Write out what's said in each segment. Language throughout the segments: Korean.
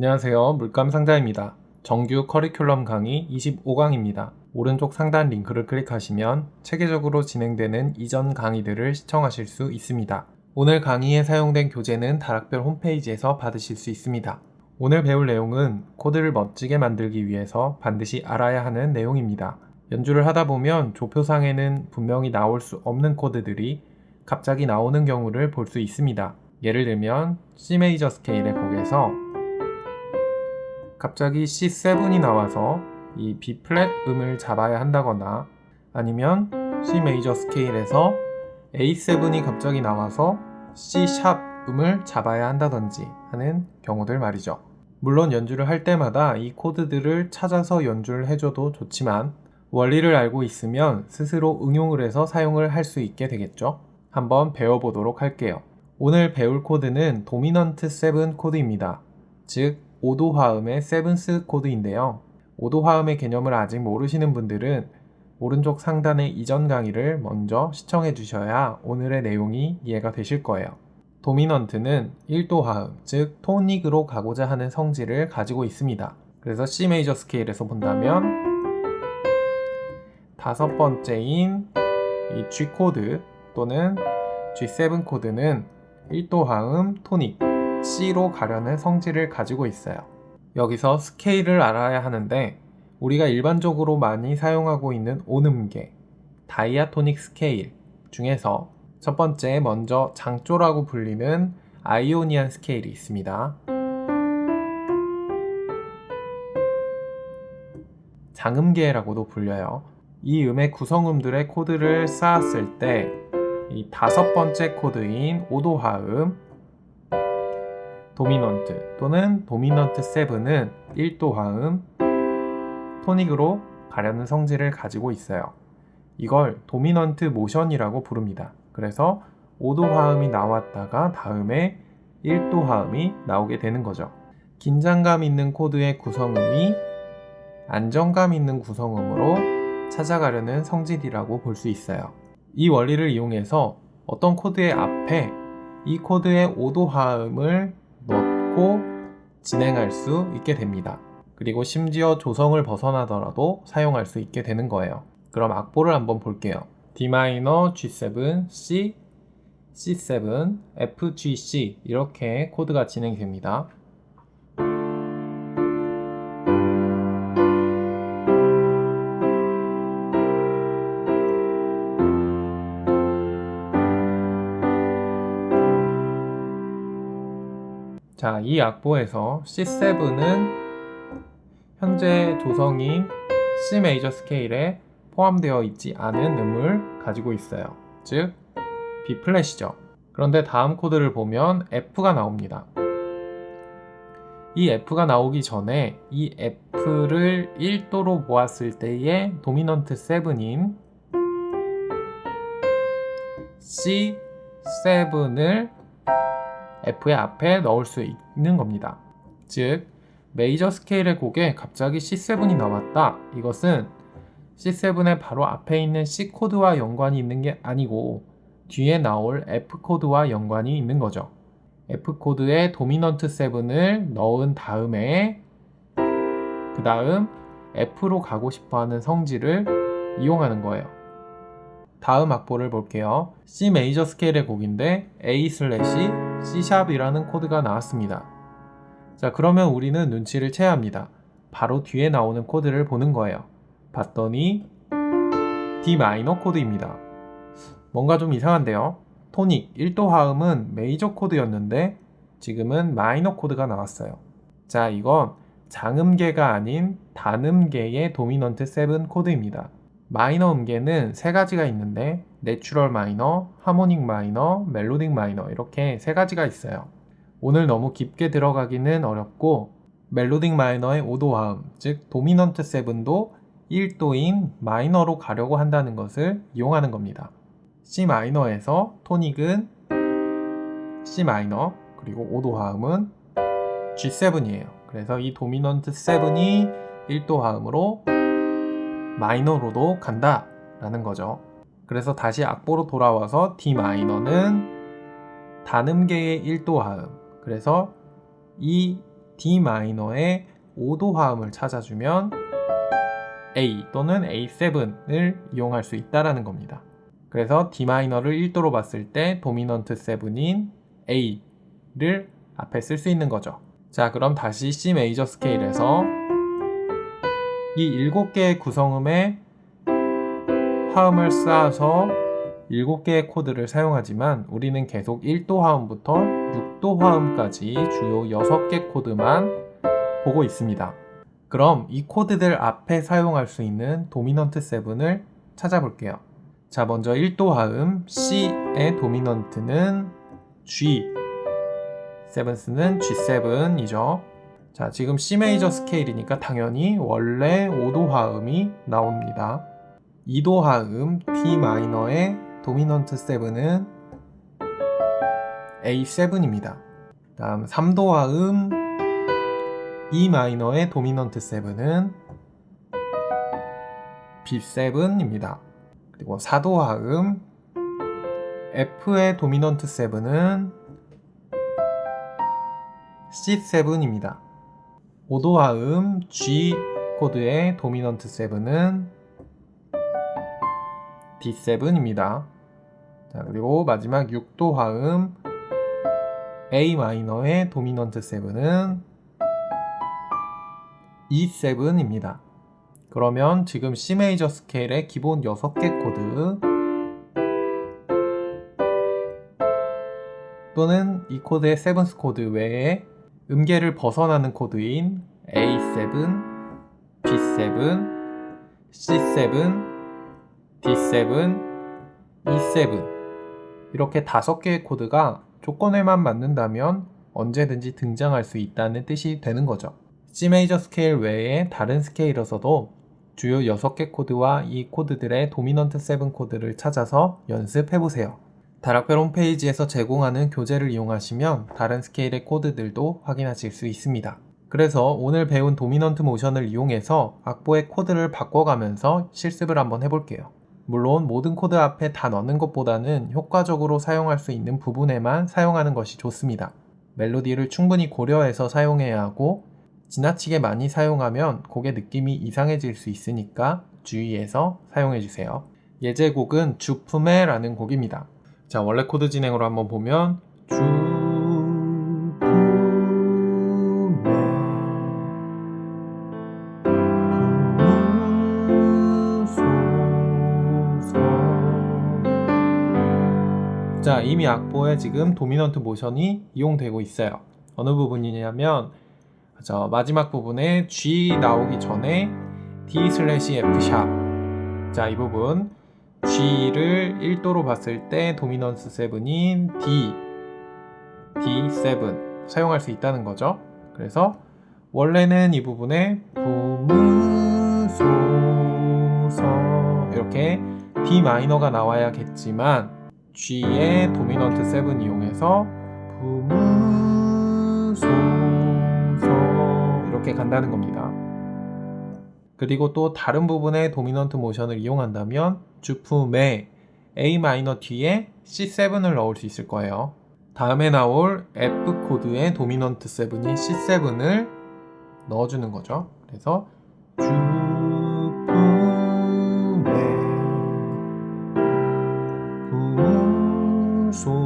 안녕하세요. 물감상자입니다. 정규 커리큘럼 강의 25강입니다. 오른쪽 상단 링크를 클릭하시면 체계적으로 진행되는 이전 강의들을 시청하실 수 있습니다. 오늘 강의에 사용된 교재는 다락별 홈페이지에서 받으실 수 있습니다. 오늘 배울 내용은 코드를 멋지게 만들기 위해서 반드시 알아야 하는 내용입니다. 연주를 하다 보면 조표상에는 분명히 나올 수 없는 코드들이 갑자기 나오는 경우를 볼 수 있습니다. 예를 들면 C 메이저 스케일의 곡에서 갑자기 C7이 나와서 이 B 플랫 음을 잡아야 한다거나 아니면 C 메이저 스케일에서 A7이 갑자기 나와서 C 샵 음을 잡아야 한다든지 하는 경우들 말이죠. 물론 연주를 할 때마다 이 코드들을 찾아서 연주를 해줘도 좋지만 원리를 알고 있으면 스스로 응용을 해서 사용을 할 수 있게 되겠죠. 한번 배워보도록 할게요. 오늘 배울 코드는 도미넌트 7 코드입니다. 즉 5도 화음의 세븐스 코드인데요. 5도 화음의 개념을 아직 모르시는 분들은 오른쪽 상단의 이전 강의를 먼저 시청해 주셔야 오늘의 내용이 이해가 되실 거예요. 도미넌트는 1도 화음, 즉 토닉으로 가고자 하는 성질을 가지고 있습니다. 그래서 C 메이저 스케일에서 본다면 다섯 번째인 이 G 코드 또는 G7 코드는 1도 화음, 토닉, C로 가려는 성질을 가지고 있어요. 여기서 스케일을 알아야 하는데 우리가 일반적으로 많이 사용하고 있는 온음계, 다이아토닉 스케일 중에서 첫 번째 먼저 장조라고 불리는 아이오니안 스케일이 있습니다. 장음계라고도 불려요. 이 음의 구성음들의 코드를 쌓았을 때 이 다섯 번째 코드인 5도 화음, 도미넌트 또는 도미넌트 7은 1도 화음, 토닉으로 가려는 성질을 가지고 있어요. 이걸 도미넌트 모션이라고 부릅니다. 그래서 5도 화음이 나왔다가 다음에 1도 화음이 나오게 되는 거죠. 긴장감 있는 코드의 구성음이 안정감 있는 구성음으로 찾아가려는 성질이라고 볼 수 있어요. 이 원리를 이용해서 어떤 코드의 앞에 이 코드의 5도 화음을 넣고 진행할 수 있게 됩니다. 그리고 심지어 조성을 벗어나더라도 사용할 수 있게 되는 거예요. 그럼 악보를 한번 볼게요. Dm, G7, C, C7, F, G, C 이렇게 코드가 진행됩니다. 자, 이 악보에서 C7은 현재 조성인 C 메이저 스케일에 포함되어 있지 않은 음을 가지고 있어요. 즉 B 플랫이죠. 그런데 다음 코드를 보면 F가 나옵니다. 이 F가 나오기 전에 이 F를 1도로 보았을 때의 도미넌트 7인 C7을 F의 앞에 넣을 수 있는 겁니다. 즉 메이저 스케일의 곡에 갑자기 C7이 나왔다. 이것은 C7의 바로 앞에 있는 C 코드와 연관이 있는 게 아니고 뒤에 나올 F 코드와 연관이 있는 거죠. F 코드에 도미넌트 7을 넣은 다음에 그 다음 F로 가고 싶어하는 성질을 이용하는 거예요. 다음 악보를 볼게요. C 메이저 스케일의 곡인데 A 슬래시 C 샵이라는 코드가 나왔습니다. 자, 그러면 우리는 눈치를 채야 합니다. 바로 뒤에 나오는 코드를 보는 거예요. 봤더니 D 마이너 코드입니다. 뭔가 좀 이상한데요? 토닉 1도 화음은 메이저 코드였는데 지금은 마이너 코드가 나왔어요. 자, 이건 장음계가 아닌 단음계의 도미넌트 7 코드입니다. 마이너 음계는 세 가지가 있는데 내추럴 마이너, 하모닉 마이너, 멜로딕 마이너 이렇게 세 가지가 있어요. 오늘 너무 깊게 들어가기는 어렵고 멜로딕 마이너의 5도 화음, 즉 도미넌트 7도 1도인 마이너로 가려고 한다는 것을 이용하는 겁니다. C 마이너에서 토닉은 C 마이너, 그리고 5도 화음은 G7이에요. 그래서 이 도미넌트 7이 1도 화음으로 마이너로도 간다 라는 거죠. 그래서 다시 악보로 돌아와서 D 마이너는 단음계의 1도 화음, 그래서 이 D 마이너의 5도 화음을 찾아주면 A 또는 A7을 이용할 수 있다라는 겁니다. 그래서 D 마이너를 1도로 봤을 때 도미넌트 7인 A를 앞에 쓸 수 있는 거죠. 자, 그럼 다시 C 메이저 스케일에서 이 7개의 구성음에 화음을 쌓아서 7개의 코드를 사용하지만 우리는 계속 1도 화음부터 6도 화음까지 주요 6개 코드만 보고 있습니다. 그럼 이 코드들 앞에 사용할 수 있는 도미넌트 7을 찾아볼게요. 자, 먼저 1도 화음 C의 도미넌트는 G, 세븐스는 G7이죠. 자, 지금 C 메이저 스케일이니까 당연히 원래 5도 화음이 나옵니다. 2도 화음 D 마이너의 도미넌트 7은 A7입니다. 다음 3도 화음 E 마이너의 도미넌트 7은 B7입니다. 그리고 4도 화음 F의 도미넌트 7은 C7입니다. 5도 화음 G 코드의 도미넌트 7은 D7입니다. 자, 그리고 마지막 6도 화음 A 마이너의 도미넌트 7은 E7입니다. 그러면 지금 C 메이저 스케일의 기본 6개 코드 또는 이 코드의 세븐스 코드 외에 음계를 벗어나는 코드인 A7, B7, C7, D7, E7 이렇게 5개의 코드가 조건에만 맞는다면 언제든지 등장할 수 있다는 뜻이 되는 거죠. C 메이저 스케일 외에 다른 스케일에서도 주요 6개 코드와 이 코드들의 도미넌트 7 코드를 찾아서 연습해보세요. 다락벨 홈페이지에서 제공하는 교재를 이용하시면 다른 스케일의 코드들도 확인하실 수 있습니다. 그래서 오늘 배운 도미넌트 모션을 이용해서 악보의 코드를 바꿔가면서 실습을 한번 해볼게요. 물론 모든 코드 앞에 다 넣는 것보다는 효과적으로 사용할 수 있는 부분에만 사용하는 것이 좋습니다. 멜로디를 충분히 고려해서 사용해야 하고 지나치게 많이 사용하면 곡의 느낌이 이상해질 수 있으니까 주의해서 사용해주세요. 예제곡은 주품에라는 곡입니다. 자, 원래 코드 진행으로 한번 보면 자, 이미 악보에 지금 도미넌트 모션이 이용되고 있어요. 어느 부분이냐면 마지막 부분에 G 나오기 전에 D/F 샵. 자, 이 부분 G를 1도로 봤을 때 도미넌트 7인 D7 사용할 수 있다는 거죠. 그래서 원래는 이 부분에 부무소서 이렇게 D 마이너가 나와야겠지만 G의 도미넌트 7 이용해서 부무소서 이렇게 간다는 겁니다. 그리고 또 다른 부분의 도미넌트 모션을 이용한다면 주품에 A 마이너 뒤에 C7을 넣을 수 있을 거예요. 다음에 나올 F 코드의 도미넌트 7인 C7을 넣어주는 거죠. 그래서 주품에 부무소서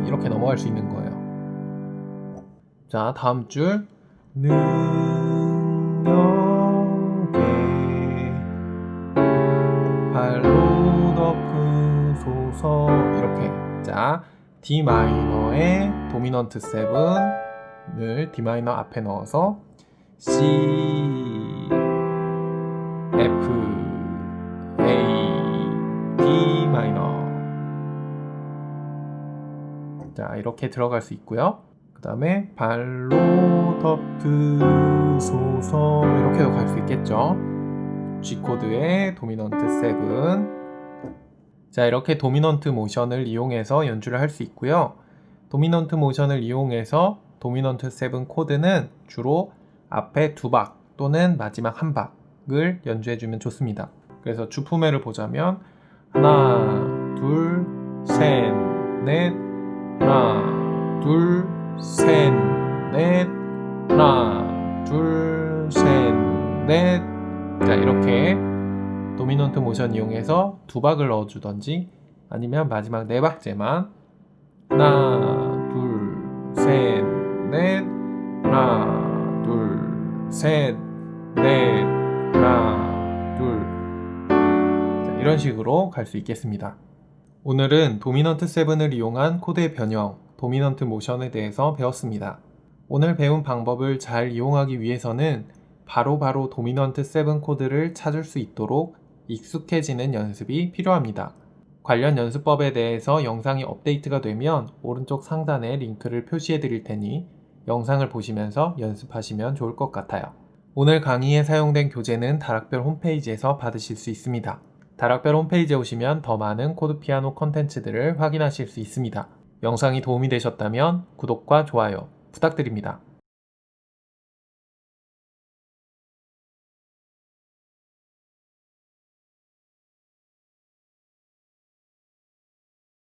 이렇게 넘어갈 수 있는 거예요. 자, 다음 줄 능력에 발로 덮으소서 이렇게. 자, D 마이너의 도미넌트 7을 D 마이너 앞에 넣어서 C, F, A, D 마이너. 자, 이렇게 들어갈 수 있고요. 그 다음에 발로 덮으소서 이렇게도 갈 수 있겠죠. G 코드의 도미넌트 7. 자, 이렇게 도미넌트 모션을 이용해서 연주를 할 수 있고요. 도미넌트 모션을 이용해서 도미넌트 7 코드는 주로 앞에 2박 또는 마지막 1박을 연주해주면 좋습니다. 그래서 주품에를 보자면 하나, 둘, 셋, 넷, 하나, 둘, 셋, 넷. 하나, 둘, 셋, 넷. 자, 이렇게 도미넌트 모션 이용해서 두 박을 넣어주던지 아니면 마지막 네 박째만 하나, 둘, 셋, 넷. 하나, 둘, 셋, 넷. 하나, 둘. 자, 이런 식으로 갈 수 있겠습니다. 오늘은 도미넌트 7을 이용한 코드의 변형, 도미넌트 모션에 대해서 배웠습니다. 오늘 배운 방법을 잘 이용하기 위해서는 바로바로 도미넌트 7 코드를 찾을 수 있도록 익숙해지는 연습이 필요합니다. 관련 연습법에 대해서 영상이 업데이트가 되면 오른쪽 상단에 링크를 표시해 드릴 테니 영상을 보시면서 연습하시면 좋을 것 같아요. 오늘 강의에 사용된 교재는 다락별 홈페이지에서 받으실 수 있습니다. 다락별 홈페이지에 오시면 더 많은 코드 피아노 컨텐츠들을 확인하실 수 있습니다. 영상이 도움이 되셨다면 구독과 좋아요 부탁드립니다.